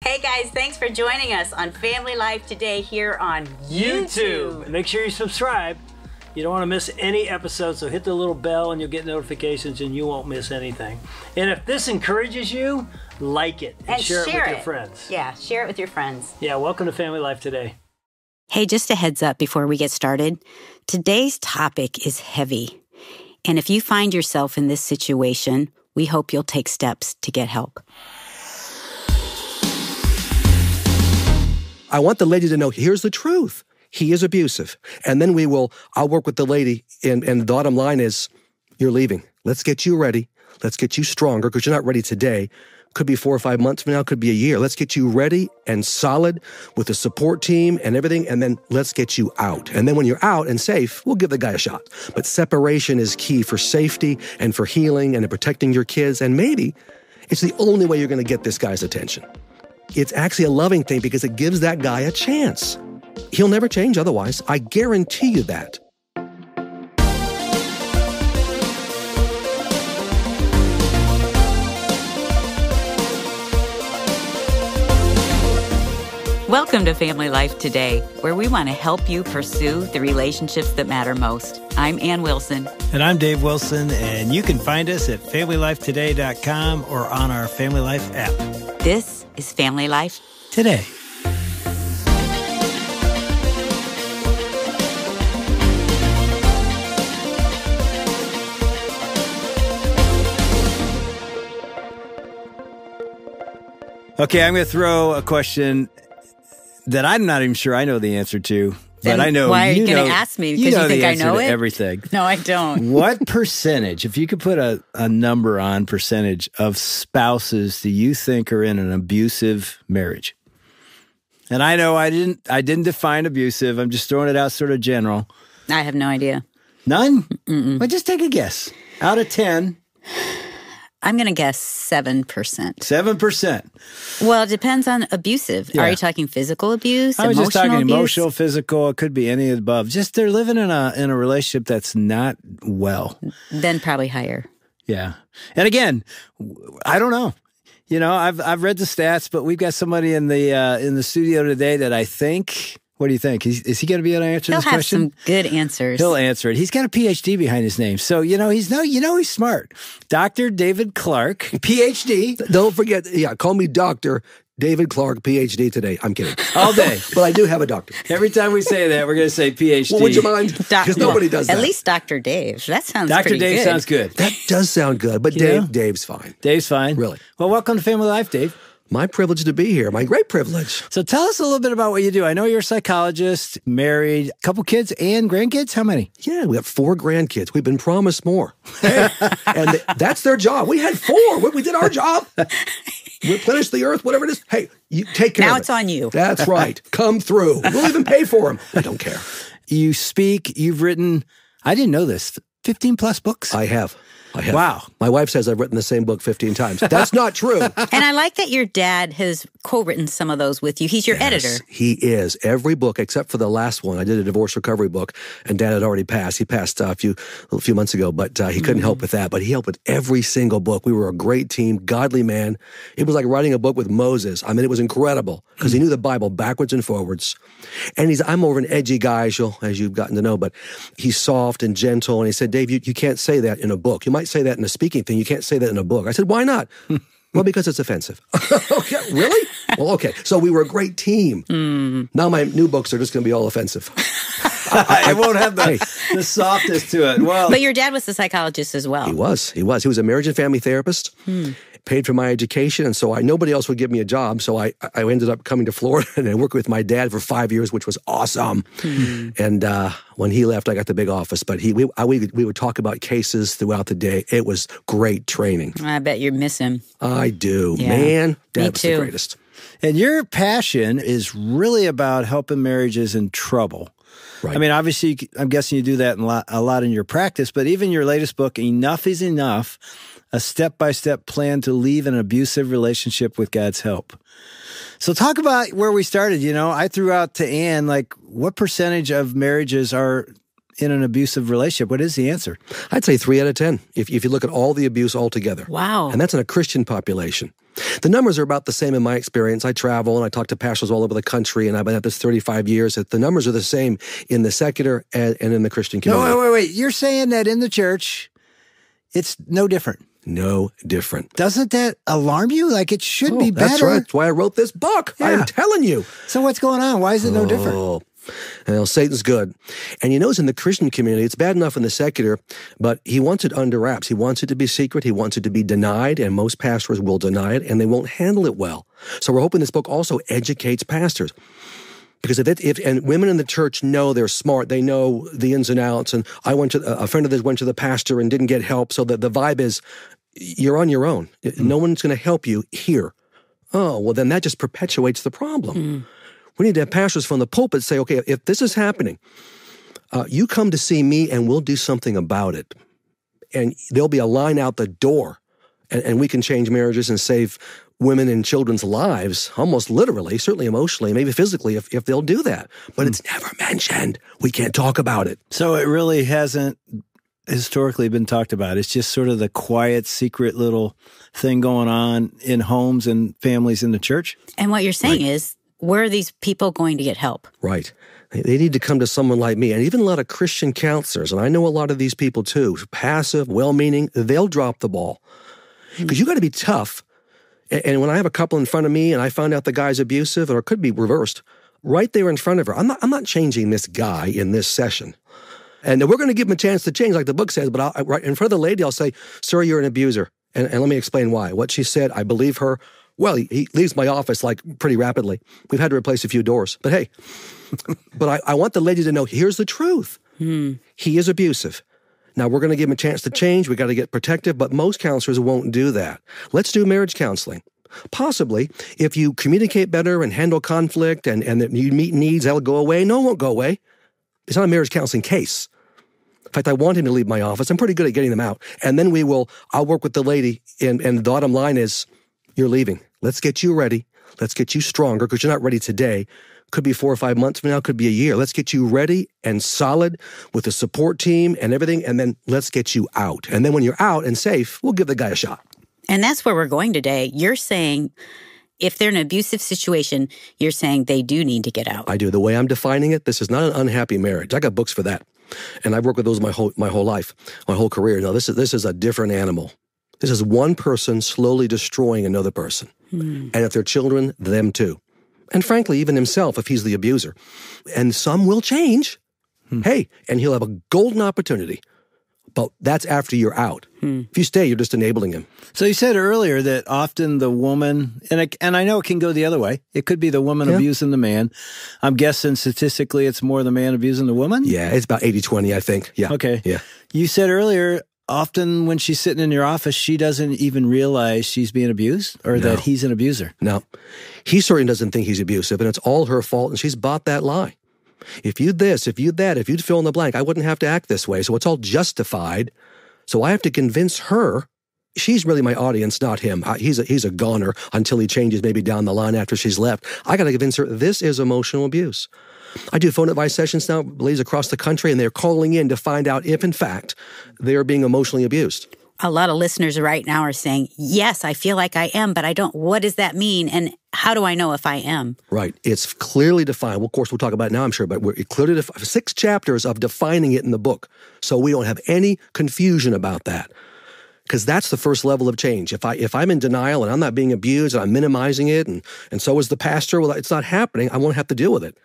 Hey guys, thanks for joining us on Family Life today here on YouTube. And make sure you subscribe. You don't want to miss any episodes, so hit the little bell and you'll get notifications and you won't miss anything. And if this encourages you, like it and share it with your friends. Yeah, share it with your friends. Yeah, welcome to Family Life today. Hey, just a heads up before we get started. Today's topic is heavy. And if you find yourself in this situation, we hope you'll take steps to get help. I want the lady to know, here's the truth. He is abusive. And then I'll work with the lady, and the bottom line is, you're leaving. Let's get you ready. Let's get you stronger, because you're not ready today. Could be 4 or 5 months from now, could be a year. Let's get you ready and solid with a support team and everything, and then let's get you out. And then when you're out and safe, we'll give the guy a shot. But separation is key for safety and for healing and in protecting your kids, and maybe it's the only way you're going to get this guy's attention. It's actually a loving thing because it gives that guy a chance. He'll never change otherwise. I guarantee you that. Welcome to Family Life Today, where we want to help you pursue the relationships that matter most. I'm Ann Wilson. And I'm Dave Wilson, and you can find us at FamilyLifeToday.com or on our Family Life app. This is Family Life Today. Okay, I'm going to throw a question that I'm not even sure I know the answer to. Then but I know why are you going to ask me? Because you think I know it? Everything. No, I don't. What percentage, if you could put a number on percentage of spouses do you think are in an abusive marriage? And I know I didn't define abusive. I'm just throwing it out sort of general. I have no idea. None? Mm-mm. Well, just take a guess. Out of 10. I'm going to guess 7%. 7%. Well, it depends on abusive. Yeah. Are you talking physical abuse, I was just talking abuse? Emotional, physical. It could be any of the above. Just they're living in a relationship that's not well. Then probably higher. Yeah. And again, I don't know. You know, I've read the stats, but we've got somebody in the studio today that I think. What do you think? Is he going to be able to answer this question? He'll have some good answers. He'll answer it. He's got a PhD behind his name. So, he's smart. Dr. David Clarke, PhD. Don't forget, call me Dr. David Clarke, PhD today. I'm kidding. All day. But I do have a doctor. Every time we say that, we're going to say PhD. Well, would you mind? Because nobody does that. At least Dr. Dave. That sounds Dr. pretty Dave good. sounds good. That does sound good. But Dave's fine. Dave's fine. Really. Well, welcome to Family Life, Dave. My privilege to be here. My great privilege. So tell us a little bit about what you do. I know you're a psychologist, married, a couple kids and grandkids. How many? Yeah, we have 4 grandkids. We've been promised more. And that's their job. We had 4. We did our job. Replenish the earth, whatever it is. Hey, you take care of it. Now it's on you. That's right. Come through. We'll even pay for them. I don't care. You speak, you've written, I didn't know this, 15 plus books? I have. Wow. My wife says I've written the same book 15 times. That's not true. And I like that your dad has co-written some of those with you. He's your editor. He is. Every book, except for the last one. I did a divorce recovery book, and Dad had already passed. He passed a few months ago, but he couldn't help with that. But he helped with every single book. We were a great team, godly man. It was like writing a book with Moses. I mean, it was incredible because he knew the Bible backwards and forwards. And I'm more of an edgy guy, as you've gotten to know, but he's soft and gentle. And he said, Dave, you can't say that in a book. You might say that in a speaking thing. You can't say that in a book. I said, why not? Well, because it's offensive. Okay, really? Well, okay. So we were a great team. Now my new books are just going to be all offensive. I won't have the softness to it. Well, but your dad was a psychologist as well. He was. He was a marriage and family therapist. Paid for my education, and so nobody else would give me a job. So I ended up coming to Florida, and I worked with my dad for 5 years, which was awesome. And when he left, I got the big office. But we would talk about cases throughout the day. It was great training. I bet you miss him. I do. Yeah. Man, Dad Me was too. the greatest. And your passion is really about helping marriages in trouble. Right. I mean, obviously, I'm guessing you do that a lot in your practice, but even your latest book, Enough is Enough, a step-by-step plan to leave an abusive relationship with God's help. So talk about where we started. I threw out to Ann, what percentage of marriages are in an abusive relationship? What is the answer? I'd say 3 out of 10 if you look at all the abuse altogether. Wow. And that's in a Christian population. The numbers are about the same in my experience. I travel and I talk to pastors all over the country, and I've been at this 35 years. The numbers are the same in the secular and in the Christian community. No, wait. You're saying that in the church, it's no different. No different. Doesn't that alarm you? Like, it should be better. That's right. That's why I wrote this book. Yeah. I'm telling you. So what's going on? Why is it no different? Well, Satan's good. And you notice in the Christian community, it's bad enough in the secular, but he wants it under wraps. He wants it to be secret. He wants it to be denied, and most pastors will deny it, and they won't handle it well. So we're hoping this book also educates pastors. Because if women in the church know, they're smart, they know the ins and outs, and a friend of theirs went to the pastor and didn't get help, so the vibe is, you're on your own. No one's going to help you here. Oh, well, then that just perpetuates the problem. We need to have pastors from the pulpit say, okay, if this is happening, you come to see me and we'll do something about it. And there'll be a line out the door, and we can change marriages and save women and children's lives, almost literally, certainly emotionally, maybe physically, if they'll do that. But it's never mentioned. We can't talk about it. So it really hasn't historically been talked about. It's just sort of the quiet, secret little thing going on in homes and families in the church. And what you're saying is, where are these people going to get help? Right. They need to come to someone like me, and even a lot of Christian counselors, and I know a lot of these people too, passive, well-meaning, they'll drop the ball. Because you got to be tough. And when I have a couple in front of me and I find out the guy's abusive, or it could be reversed, right there in front of her, I'm not changing this guy in this session. And we're going to give him a chance to change, like the book says, but right in front of the lady, I'll say, sir, you're an abuser. And let me explain why. What she said, I believe her. Well, he leaves my office like pretty rapidly. We've had to replace a few doors. But hey, but I want the lady to know, here's the truth. He is abusive. Now, we're going to give him a chance to change. We got to get protective, but most counselors won't do that. Let's do marriage counseling. Possibly, if you communicate better and handle conflict and you meet needs, that'll go away. No, it won't go away. It's not a marriage counseling case. In fact, I want him to leave my office. I'm pretty good at getting them out. And then I'll work with the lady, and the bottom line is, you're leaving. Let's get you ready. Let's get you stronger, because you're not ready today. Could be 4 or 5 months from now, could be a year. Let's get you ready and solid with a support team and everything, and then let's get you out. And then when you're out and safe, we'll give the guy a shot. And that's where we're going today. You're saying if they're in an abusive situation, you're saying they do need to get out. I do. The way I'm defining it, this is not an unhappy marriage. I got books for that. And I've worked with those my whole life, my whole career. No, this is a different animal. This is one person slowly destroying another person. And if they're children, them too. And frankly, even himself, if he's the abuser. And some will change. Hey, and he'll have a golden opportunity. But that's after you're out. If you stay, you're just enabling him. So you said earlier that often the woman, and I know it can go the other way. It could be the woman abusing the man. I'm guessing statistically it's more the man abusing the woman? Yeah, it's about 80-20, I think. Yeah. Okay. Yeah. You said earlier, often when she's sitting in your office, she doesn't even realize she's being abused or that he's an abuser. No. He certainly doesn't think he's abusive, and it's all her fault, and she's bought that lie. If you'd this, if you'd that, if you'd fill in the blank, I wouldn't have to act this way. So it's all justified. So I have to convince her. She's really my audience, not him. He's a goner until he changes maybe down the line after she's left. I got to convince her this is emotional abuse. I do phone advice sessions now, ladies across the country, and they're calling in to find out if, in fact, they are being emotionally abused. A lot of listeners right now are saying, yes, I feel like I am, but I don't. What does that mean? And how do I know if I am? Right. It's clearly defined. Well, of course, we'll talk about it now, I'm sure, but we're clearly defined. 6 chapters of defining it in the book. So we don't have any confusion about that. Because that's the first level of change. If I'm in denial and I'm not being abused and I'm minimizing it and so is the pastor, well, it's not happening. I won't have to deal with it.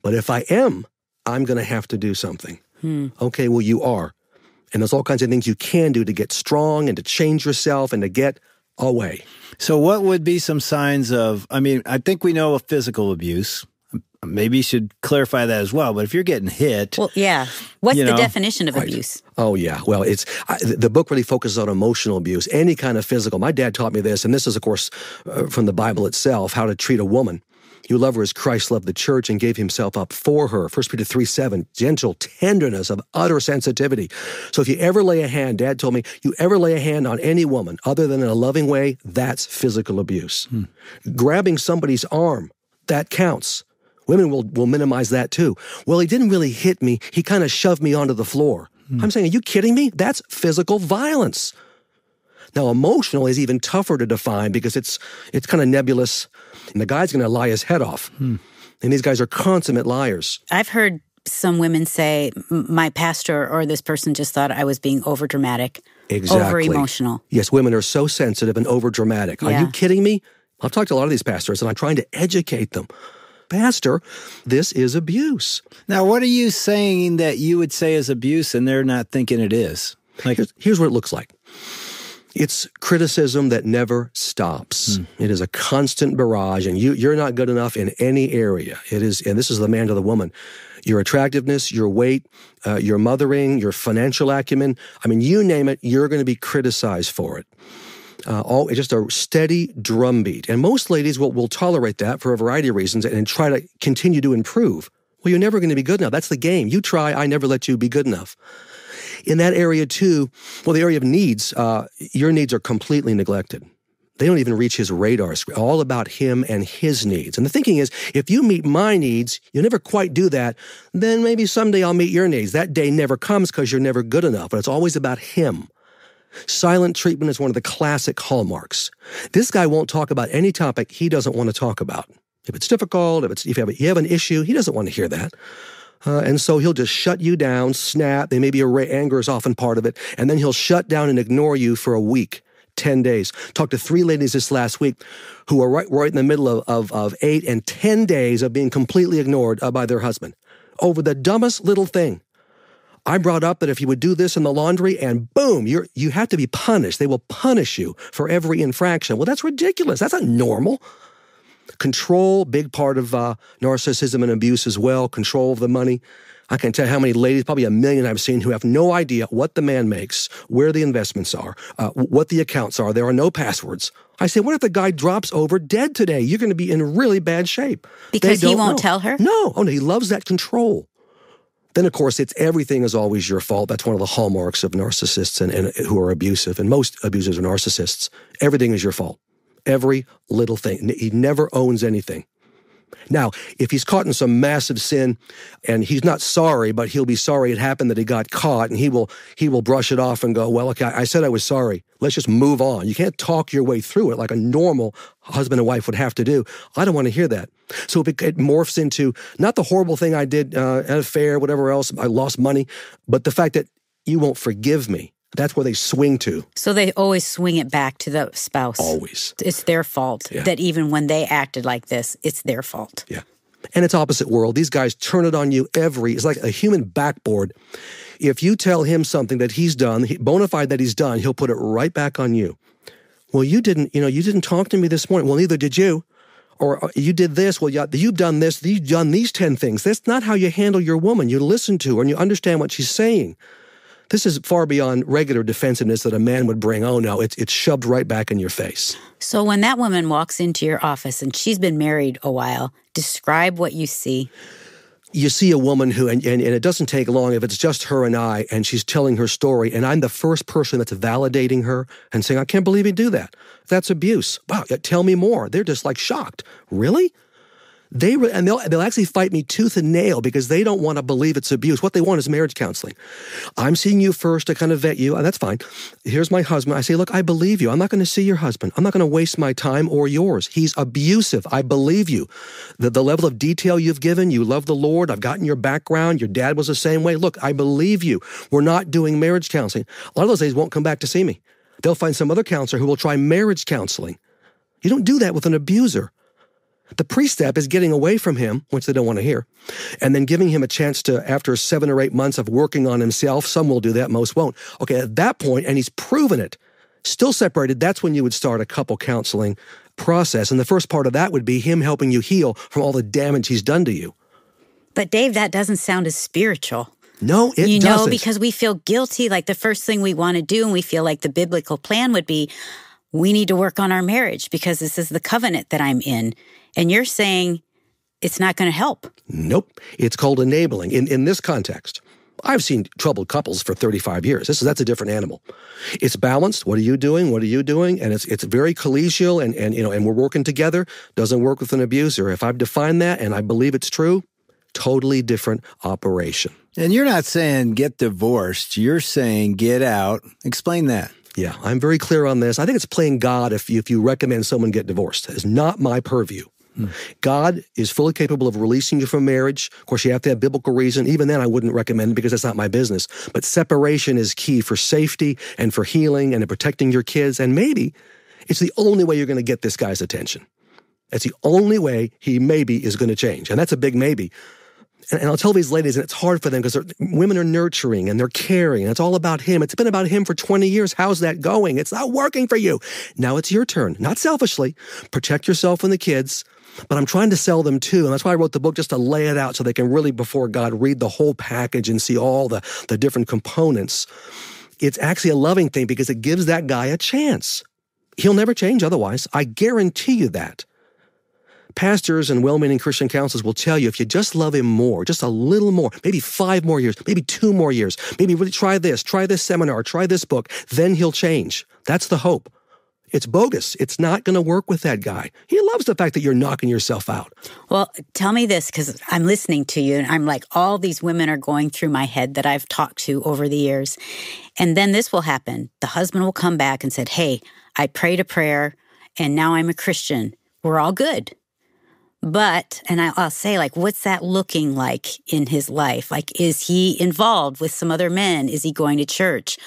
But if I am, I'm going to have to do something. Okay, well, you are. And there's all kinds of things you can do to get strong and to change yourself and to get away. So what would be some signs of, I think we know of physical abuse. Maybe you should clarify that as well. But if you're getting hit. Well, yeah. What's the definition of abuse? Oh, yeah. Well, the book really focuses on emotional abuse, any kind of physical. My dad taught me this, and this is, of course, from the Bible itself, how to treat a woman. You love her as Christ loved the church and gave himself up for her. 1 Peter 3:7, gentle tenderness of utter sensitivity. So if you ever lay a hand, Dad told me, you ever lay a hand on any woman other than in a loving way, that's physical abuse. Grabbing somebody's arm, that counts. Women will minimize that too. Well, he didn't really hit me. He kind of shoved me onto the floor. I'm saying, are you kidding me? That's physical violence. Now, emotional is even tougher to define because it's kind of nebulous, and the guy's going to lie his head off. And these guys are consummate liars. I've heard some women say, my pastor or this person just thought I was being overdramatic, over-emotional. Yes, women are so sensitive and overdramatic. Yeah. Are you kidding me? I've talked to a lot of these pastors, and I'm trying to educate them. Pastor, this is abuse. Now, what are you saying that you would say is abuse and they're not thinking it is? Like, here's what it looks like. It's criticism that never stops. It is a constant barrage, and you're not good enough in any area. It is, and this is the man to the woman. Your attractiveness, your weight, your mothering, your financial acumen. I mean, you name it, you're going to be criticized for it. It's just a steady drumbeat. And most ladies will tolerate that for a variety of reasons and try to continue to improve. Well, you're never going to be good enough. That's the game. You try, I never let you be good enough. In that area too, well, the area of needs, your needs are completely neglected. They don't even reach his radar screen. All about him and his needs. And the thinking is, if you meet my needs, you'll never quite do that, then maybe someday I'll meet your needs. That day never comes because you're never good enough, but it's always about him. Silent treatment is one of the classic hallmarks. This guy won't talk about any topic he doesn't want to talk about. If it's difficult, if you have an issue, he doesn't want to hear that. And so he'll just shut you down, snap. Maybe anger is often part of it. And then he'll shut down and ignore you for a week, 10 days. Talked to 3 ladies this last week who are right in the middle of 8 and 10 days of being completely ignored by their husband over the dumbest little thing. I brought up that if you would do this in the laundry and boom, you have to be punished. They will punish you for every infraction. Well, that's ridiculous. That's not normal. Control, big part of narcissism and abuse as well. Control of the money. I can tell you how many ladies, probably 1 million I've seen, who have no idea what the man makes, where the investments are, what the accounts are. There are no passwords. I say, what if the guy drops over dead today? You're going to be in really bad shape. Because he won't tell her? No. Oh, no, he loves that control. Then, of course, it's everything is always your fault. That's one of the hallmarks of narcissists and who are abusive. And most abusers are narcissists. Everything is your fault. Every little thing. He never owns anything. Now, if he's caught in some massive sin and he's not sorry, but he'll be sorry it happened that he got caught, and he will brush it off and go, well, okay, I said I was sorry. Let's just move on. You can't talk your way through it like a normal husband and wife would have to do. I don't want to hear that. So it morphs into not the horrible thing I did at a fair, whatever else, I lost money, but the fact that you won't forgive me. That's where they swing to. So they always swing it back to the spouse. Always. It's their fault that even when they acted like this, it's their fault. Yeah. And it's opposite world. These guys turn it on you it's like a human backboard. If you tell him something that he's done, bona fide that he's done, he'll put it right back on you. Well, you didn't talk to me this morning. Well, neither did you. Or you did this. Well, you've done this. You've done these 10 things. That's not how you handle your woman. You listen to her and you understand what she's saying. This is far beyond regular defensiveness that a man would bring. Oh, no, it's shoved right back in your face. So when that woman walks into your office and she's been married a while, describe what you see. You see a woman who, and it doesn't take long if it's just her and I, and she's telling her story, and I'm the first person that's validating her and saying, I can't believe you do that. That's abuse. Wow, tell me more. They're just like shocked. Really? They'll actually fight me tooth and nail because they don't want to believe it's abuse. What they want is marriage counseling. I'm seeing you first to kind of vet you, and that's fine. Here's my husband. I say, look, I believe you. I'm not going to see your husband. I'm not going to waste my time or yours. He's abusive. I believe you. The level of detail you've given, you love the Lord. I've gotten your background. Your dad was the same way. Look, I believe you. We're not doing marriage counseling. A lot of those ladies won't come back to see me. They'll find some other counselor who will try marriage counseling. You don't do that with an abuser. The pre-step is getting away from him, which they don't want to hear, and then giving him a chance to, after 7 or 8 months of working on himself, some will do that, most won't. Okay, at that point, and he's proven it, still separated, that's when you would start a couple counseling process. And the first part of that would be him helping you heal from all the damage he's done to you. But Dave, that doesn't sound as spiritual. No, it doesn't. You know, because we feel guilty, like the first thing we want to do, and we feel like the biblical plan would be, we need to work on our marriage because this is the covenant that I'm in. And you're saying it's not going to help. Nope. It's called enabling in this context. I've seen troubled couples for 35 years. That's a different animal. It's balanced. What are you doing? What are you doing? And it's very collegial and we're working together. Doesn't work with an abuser. If I've defined that and I believe it's true, totally different operation. And you're not saying get divorced. You're saying get out. Explain that. Yeah, I'm very clear on this. I think it's playing God if you recommend someone get divorced. It's not my purview. God is fully capable of releasing you from marriage. Of course, you have to have biblical reason. Even then, I wouldn't recommend it because that's not my business. But separation is key for safety and for healing and protecting your kids. And maybe it's the only way you're going to get this guy's attention. That's the only way he maybe is going to change. And that's a big maybe. And I'll tell these ladies, and it's hard for them because women are nurturing and they're caring, and it's all about him. It's been about him for 20 years. How's that going? It's not working for you. Now it's your turn. Not selfishly. Protect yourself and the kids. But I'm trying to sell them too. And that's why I wrote the book, just to lay it out so they can really, before God, read the whole package and see all the different components. It's actually a loving thing because it gives that guy a chance. He'll never change otherwise. I guarantee you that. Pastors and well-meaning Christian counselors will tell you if you just love him more, just a little more, maybe 5 more years, maybe 2 more years, maybe really try this seminar, try this book, then he'll change. That's the hope. It's bogus. It's not going to work with that guy. He loves the fact that you're knocking yourself out. Well, tell me this, because I'm listening to you, and I'm like, all these women are going through my head that I've talked to over the years. And then this will happen. The husband will come back and said, hey, I prayed a prayer, and now I'm a Christian. We're all good. But, and I'll say, like, what's that looking like in his life? Like, is he involved with some other men? Is he going to church?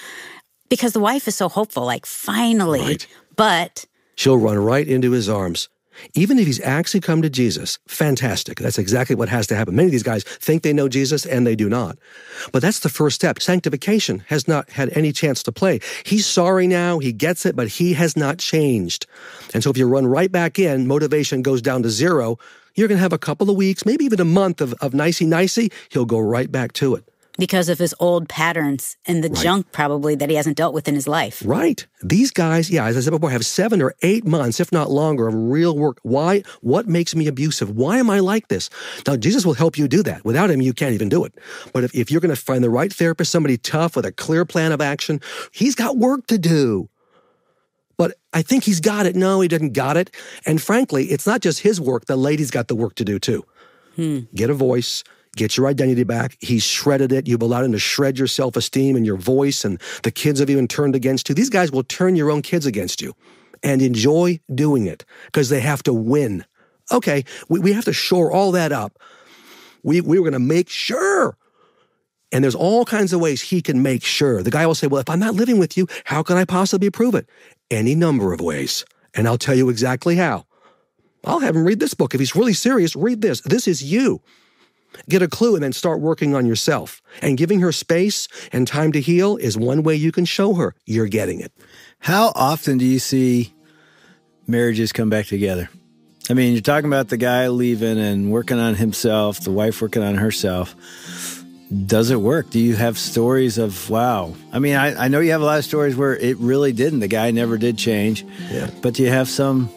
Because the wife is so hopeful, like, finally. Right. But she'll run right into his arms. Even if he's actually come to Jesus, fantastic. That's exactly what has to happen. Many of these guys think they know Jesus, and they do not. But that's the first step. Sanctification has not had any chance to play. He's sorry now, he gets it, but he has not changed. And so if you run right back in, motivation goes down to 0, you're going to have a couple of weeks, maybe even a month of nicey-nicey. He'll go right back to it. Because of his old patterns and the junk probably that he hasn't dealt with in his life. Right. These guys, as I said before, have 7 or 8 months, if not longer, of real work. Why? What makes me abusive? Why am I like this? Now, Jesus will help you do that. Without him, you can't even do it. But if you're going to find the right therapist, somebody tough with a clear plan of action, he's got work to do. But I think he's got it. No, he didn't got it. And frankly, it's not just his work. The lady's got the work to do too. Get a voice. Get your identity back. He's shredded it. You've allowed him to shred your self-esteem and your voice, and the kids have even turned against you. These guys will turn your own kids against you, and enjoy doing it because they have to win. Okay, we have to shore all that up. We were going to make sure. And there's all kinds of ways he can make sure. The guy will say, well, if I'm not living with you, how can I possibly prove it? Any number of ways. And I'll tell you exactly how. I'll have him read this book. If he's really serious, read this. This is you. Get a clue and then start working on yourself. And giving her space and time to heal is one way you can show her you're getting it. How often do you see marriages come back together? I mean, you're talking about the guy leaving and working on himself, the wife working on herself. Does it work? Do you have stories of, wow? I mean, I know you have a lot of stories where it really didn't. The guy never did change. Yeah. But do you have some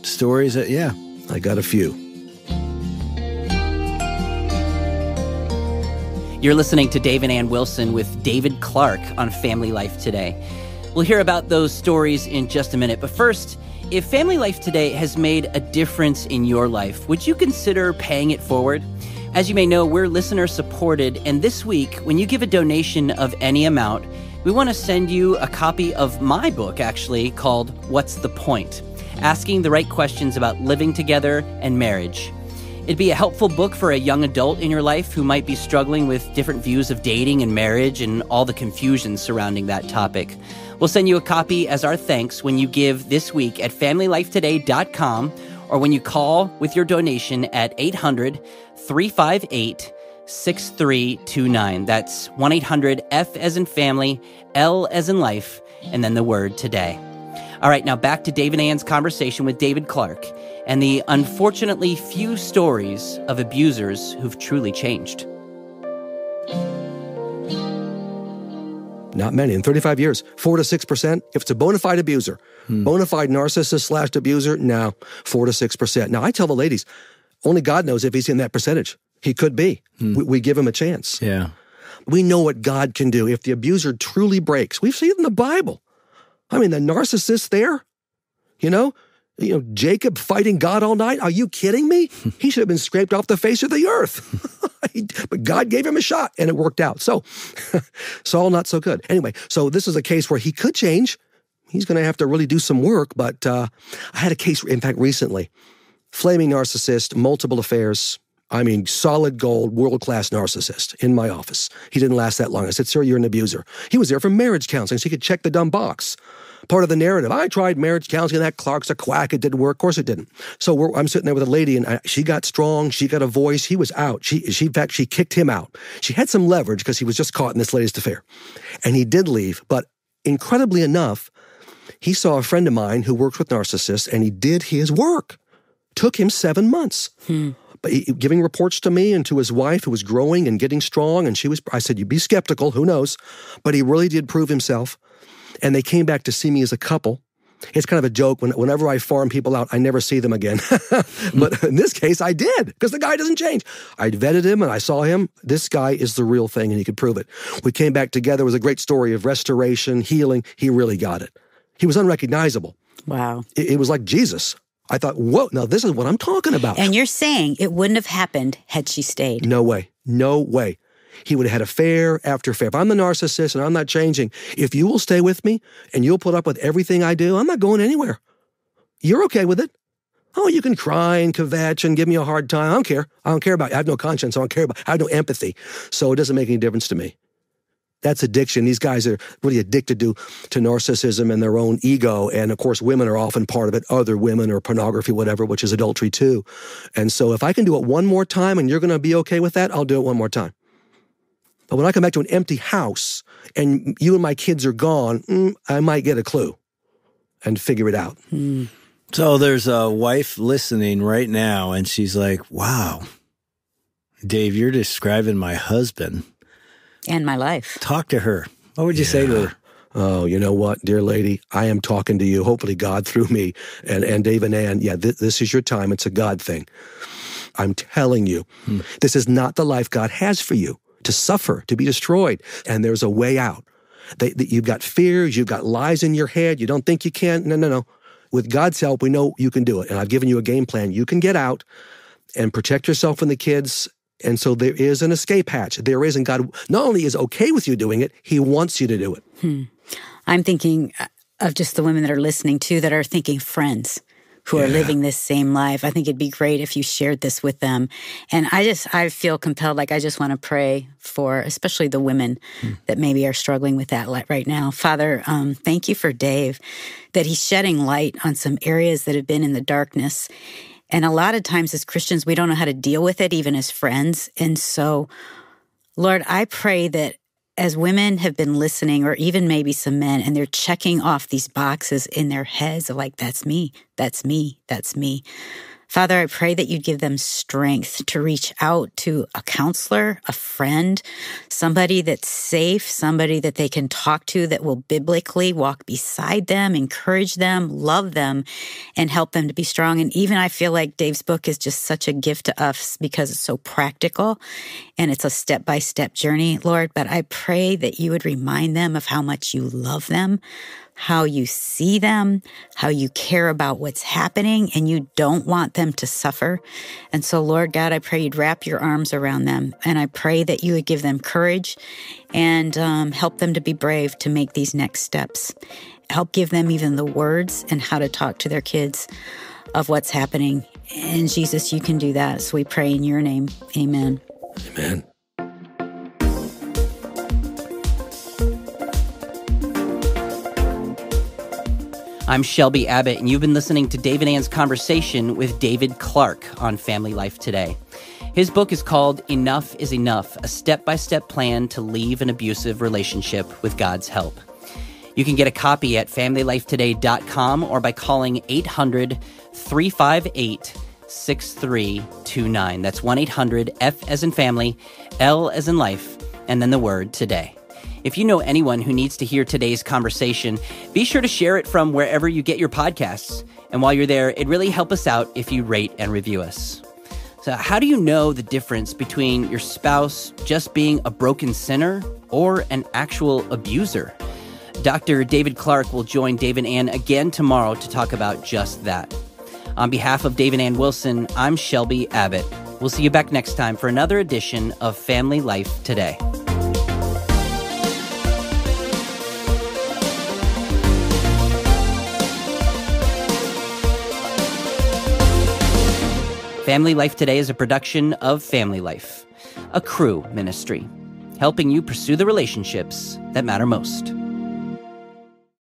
stories that, I got a few. You're listening to Dave and Ann Wilson with David Clarke on Family Life Today. We'll hear about those stories in just a minute. But first, if Family Life Today has made a difference in your life, would you consider paying it forward? As you may know, we're listener supported, and this week, when you give a donation of any amount, we want to send you a copy of my book, actually, called What's the Point? Asking the right questions about living together and marriage. It'd be a helpful book for a young adult in your life who might be struggling with different views of dating and marriage and all the confusion surrounding that topic. We'll send you a copy as our thanks when you give this week at FamilyLifeToday.com or when you call with your donation at 800-358-6329. That's 1-800-F as in family, L as in life, and then the word today. All right, now back to Dave and Ann's conversation with David Clarke and the unfortunately few stories of abusers who've truly changed. Not many. In 35 years, 4 to 6%. If it's a bona fide abuser, bona fide narcissist / abuser, no, 4 to 6%. Now, I tell the ladies, only God knows if he's in that percentage. He could be. We give him a chance. Yeah. We know what God can do if the abuser truly breaks. We've seen it in the Bible. I mean, the narcissist there, Jacob fighting God all night. Are you kidding me? He should have been scraped off the face of the earth. But God gave him a shot, and it worked out. So, Saul, not so good. Anyway, so this is a case where he could change. He's going to have to really do some work, but I had a case, in fact, recently. Flaming narcissist, multiple affairs. I mean, solid gold, world-class narcissist in my office. He didn't last that long. I said, sir, you're an abuser. He was there for marriage counseling, so he could check the dumb box. Part of the narrative. I tried marriage counseling, that Clarke's a quack, it didn't work. Of course it didn't. So I'm sitting there with a lady, and she got strong, she got a voice, he was out. In fact, she kicked him out. She had some leverage because he was just caught in this latest affair. And he did leave, but incredibly enough, he saw a friend of mine who works with narcissists, and he did his work. Took him 7 months. But giving reports to me and to his wife, who was growing and getting strong, and I said, you be skeptical, who knows? But he really did prove himself. And they came back to see me as a couple. It's kind of a joke. Whenever I farm people out, I never see them again. But in this case, I did, because the guy doesn't change. I vetted him, and I saw him. This guy is the real thing, and he could prove it. We came back together. It was a great story of restoration, healing. He really got it. He was unrecognizable. Wow. It was like Jesus. I thought, whoa, now this is what I'm talking about. And you're saying it wouldn't have happened had she stayed. No way. No way. He would have had affair after affair. If I'm the narcissist and I'm not changing, if you will stay with me and you'll put up with everything I do, I'm not going anywhere. You're okay with it? Oh, you can cry and kvetch and give me a hard time. I don't care. I don't care about you. I have no conscience. I don't care about you. I have no empathy. So it doesn't make any difference to me. That's addiction. These guys are really addicted to narcissism and their own ego. And of course, women are often part of it, other women or pornography, whatever, which is adultery too. And so if I can do it one more time and you're going to be okay with that, I'll do it one more time. But when I come back to an empty house and you and my kids are gone, I might get a clue and figure it out. So there's a wife listening right now, and she's like, wow, Dave, you're describing my husband. And my life. Talk to her. What would you say to her? Oh, you know what, dear lady? I am talking to you, hopefully God through me. And Dave and Ann, this is your time. It's a God thing. I'm telling you, this is not the life God has for you. To suffer, to be destroyed. And there's a way out. You've got fears, you've got lies in your head, you don't think you can. No. With God's help, we know you can do it. And I've given you a game plan. You can get out and protect yourself and the kids. And so there is an escape hatch. There is, and God not only is okay with you doing it, he wants you to do it. I'm thinking of just the women that are listening too, that are thinking friends who are living this same life. I think it'd be great if you shared this with them. And I feel compelled, I just want to pray for especially the women that maybe are struggling with that right now. Father, thank you for Dave, that he's shedding light on some areas that have been in the darkness. And a lot of times as Christians, we don't know how to deal with it, even as friends. And so, Lord, I pray that as women have been listening, or even maybe some men, and they're checking off these boxes in their heads of that's me, that's me, that's me. Father, I pray that you'd give them strength to reach out to a counselor, a friend, somebody that's safe, somebody that they can talk to that will biblically walk beside them, encourage them, love them, and help them to be strong. And even I feel like Dave's book is just such a gift to us because it's so practical and it's a step-by-step journey, Lord. But I pray that you would remind them of how much you love them, how you see them, how you care about what's happening, and you don't want them to suffer. And so, Lord God, I pray you'd wrap your arms around them, and I pray that you would give them courage and help them to be brave to make these next steps. Help give them even the words and how to talk to their kids of what's happening. And Jesus, you can do that. So we pray in your name. Amen. Amen. I'm Shelby Abbott, and you've been listening to Dave and Ann's conversation with David Clarke on Family Life Today. His book is called Enough is Enough, a step-by-step plan to leave an abusive relationship with God's help. You can get a copy at FamilyLifeToday.com or by calling 800-358-6329. That's 1-800-F as in family, L as in life, and then the word today. If you know anyone who needs to hear today's conversation, be sure to share it from wherever you get your podcasts. And while you're there, it'd really help us out if you rate and review us. So how do you know the difference between your spouse just being a broken sinner or an actual abuser? Dr. David Clarke will join Dave and Ann again tomorrow to talk about just that. On behalf of Dave and Ann Wilson, I'm Shelby Abbott. We'll see you back next time for another edition of Family Life Today. Family Life Today is a production of Family Life, a Crew ministry, helping you pursue the relationships that matter most.